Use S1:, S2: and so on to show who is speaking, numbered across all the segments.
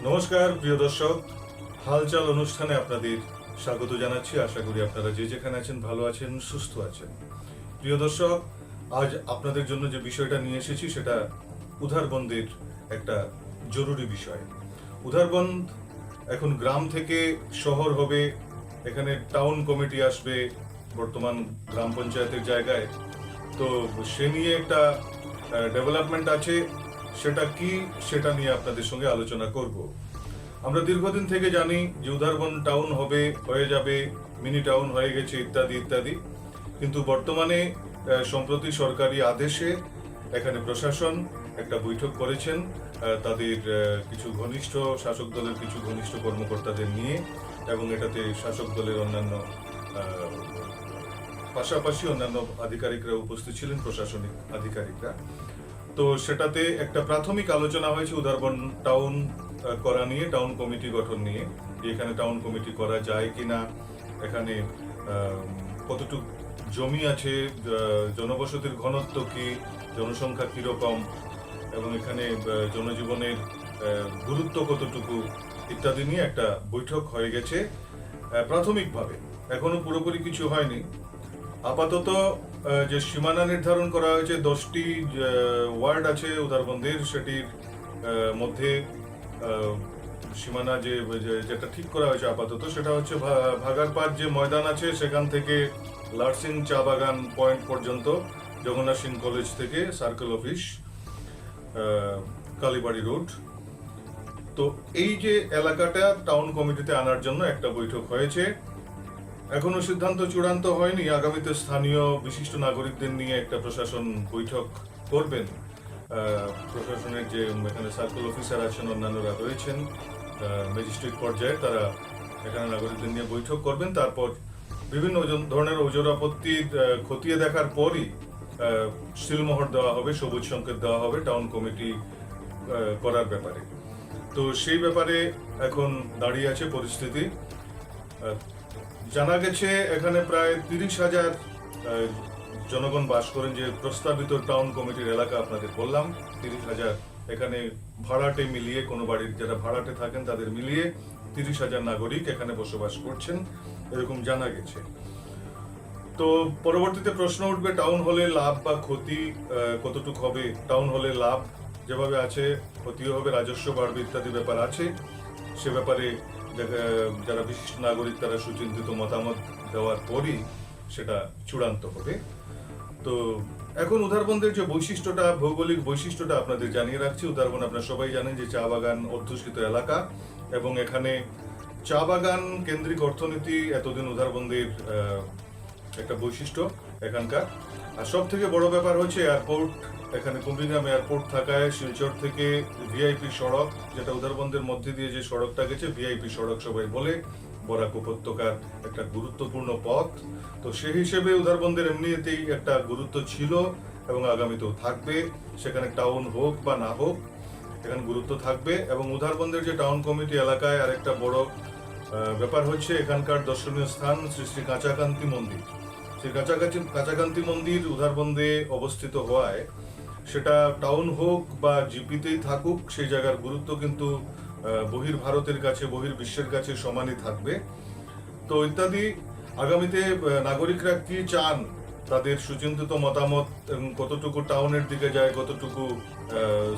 S1: নমস্কার প্রিয় দর্শক, হালচাল অনুষ্ঠানে আপনাদের স্বাগত জানাচ্ছি। আশা করি আপনারা যে যেখানে আছেন ভালো আছেন, সুস্থ আছেন। প্রিয় দর্শক, আজ আপনাদের জন্য যে বিষয়টা নিয়ে এসেছি সেটা উধারবন্দের একটা জরুরি বিষয়। উধারবন্দ এখন গ্রাম থেকে শহর হবে, এখানে টাউন কমিটি আসবে বর্তমান গ্রাম পঞ্চায়েতের জায়গায়। তো সে নিয়ে একটা ডেভেলপমেন্ট আছে, সেটা কি সেটা নিয়ে আপনাদের সঙ্গে আলোচনা করব। আমরা দীর্ঘদিন থেকে জানি যে উধারবন টাউন হবে, হয়ে যাবে, মিনি টাউন হয়ে গেছে, ইত্যাদি ইত্যাদি। কিন্তু বর্তমানে সম্প্রতি সরকারি আদেশে এখানে প্রশাসন একটা বৈঠক করেছেন তাদের কিছু ঘনিষ্ঠ শাসক দলের কিছু ঘনিষ্ঠ কর্মকর্তাদের নিয়ে, এবং এটাতে শাসক দলের অন্যান্য পাশাপাশি অন্যান্য আধিকারিকরা উপস্থিত ছিলেন, প্রশাসনিক আধিকারিকরা। তো সেটাতে একটা প্রাথমিক আলোচনা হয়েছে উধারবন টাউন করা নিয়ে, টাউন কমিটি গঠন নিয়ে, যে এখানে টাউন কমিটি করা যায় কিনা, এখানে কতটুকু জমি আছে, জনবসতির ঘনত্ব কি, জনসংখ্যা কিরকম, এবং এখানে জনজীবনের গুরুত্ব কতটুকু ইত্যাদি নিয়ে একটা বৈঠক হয়ে গেছে প্রাথমিকভাবে। এখনো পুরোপুরি কিছু হয়নি। আপাতত যে সীমানা নির্ধারণ করা হয়েছে, 10টি ওয়ার্ড আছে উধারবন্দের, সেটির মধ্যে সীমানা যেটা ঠিক করা হয়েছে আপাতত সেটা হচ্ছে ভাগারপাড় যে ময়দান আছে সেখান থেকে লার্সিং চা বাগান পয়েন্ট পর্যন্ত, জগন্নাথ সিং কলেজ থেকে সার্কেল অফিস, কালীবাড়ি রোড। তো এই যে এলাকাটা টাউন কমিটিতে আনার জন্য একটা বৈঠক হয়েছে। এখনো সিদ্ধান্ত চূড়ান্ত হয়নি। আগামীতে স্থানীয় বিশিষ্ট নাগরিকদের নিয়ে একটা প্রশাসন বৈঠক করবেন। প্রশাসনের যে এখানে সার্কেল অফিসার আছেন, অন্যান্যরা রয়েছেন ম্যাজিস্ট্রেট পর্যায়ে, তারা এখানে নাগরিকদের নিয়ে বৈঠক করবেন। তারপর বিভিন্ন ধরনের ওজোর আপত্তি খতিয়ে দেখার পরই সিলমোহর দেওয়া হবে, সবুজ সংকেত দেওয়া হবে টাউন কমিটি করার ব্যাপারে। তো সেই ব্যাপারে এখন দাঁড়িয়ে আছে পরিস্থিতি। জানা গেছে এখানে প্রায় 30,000 জনগণ বাস করেন। যে প্রস্তাবিত টাউন কমিটির এলাকা আপনাদের বললাম 30,000, এখানে ভাড়াটে মিলিয়ে, কোনো বাড়ির যারা ভাড়াটে থাকেন তাদের মিলিয়ে 30,000 নাগরিক এখানে বসবাস করছেন, এরকম জানা গেছে। তো পরবর্তীতে প্রশ্ন উঠবে টাউন হলে লাভ বা ক্ষতি কতটুকু হবে। টাউন হলে লাভ যেভাবে আছে, ক্ষতিও হবে, রাজস্ব বাড়বে ইত্যাদি ব্যাপার আছে। সে ব্যাপারে যারা বিশিষ্ট নাগরিক তারা সুচিন্তিত মতামত দেওয়ার পরই সেটা চূড়ান্ত হবে। তো এখন উধারবন্দের যে বৈশিষ্ট্যটা, ভৌগোলিক বৈশিষ্ট্যটা আপনাদের জানিয়ে রাখছি। উধারবন আপনারা সবাই জানেন যে চা বাগান অধ্যুষিত এলাকা, এবং এখানে চা বাগান কেন্দ্রিক অর্থনীতি এতদিন উধারবন্দের একটা বৈশিষ্ট্য এখানকার। আর সব থেকে বড় ব্যাপার হচ্ছে এয়ারপোর্ট। এখানে কুম্ভিগ্রাম এয়ারপোর্ট থাকায় শিলচর থেকে ভিআইপি সড়ক, যেটা উধারবন্দের মধ্যে দিয়ে যে সড়কটা গেছে, ভিআইপি সড়ক সবাই বলে, বরাক উপত্যকার একটা গুরুত্বপূর্ণ পথ। তো সেই হিসেবে উধারবন্দের এমনিতেই একটা গুরুত্ব ছিল এবং আগামীতেও থাকবে। সেখানে টাউন হোক বা না হোক, এখানে গুরুত্ব থাকবে। এবং উধারবন্দের যে টাউন কমিটি এলাকায় আরেকটা বড় ব্যাপার হচ্ছে এখানকার দর্শনীয় স্থান শ্রী শ্রী কাঁচাকান্তি মন্দির। সেই কাঁচাকান্তি মন্দির উধারবন্দে অবস্থিত হওয়ায় সেটা টাউন হোক বা জিপিতেই থাকুক, সেই জায়গার গুরুত্ব কিন্তু বহির ভারতের কাছে, বহির বিশ্বের কাছে সমানই থাকবে। তো ইত্যাদি। আগামীতে নাগরিকরা কি চান, তাদের সুচিন্তিত মতামত, কতটুকু টাউনের দিকে যায়, কতটুকু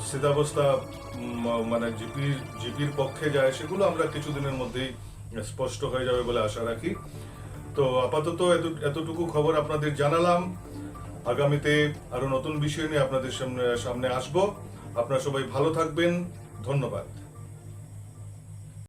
S1: স্থিতাবস্থা মানে জিপির পক্ষে যায়, সেগুলো আমরা কিছুদিনের মধ্যেই স্পষ্ট হয়ে যাবে বলে আশা রাখি। তো আপাতত এতটুকু খবর আপনাদের জানালাম। আগামীতে আরো নতুন বিষয় নিয়ে আপনাদের সামনে আসবো। আপনারা সবাই ভালো থাকবেন। ধন্যবাদ।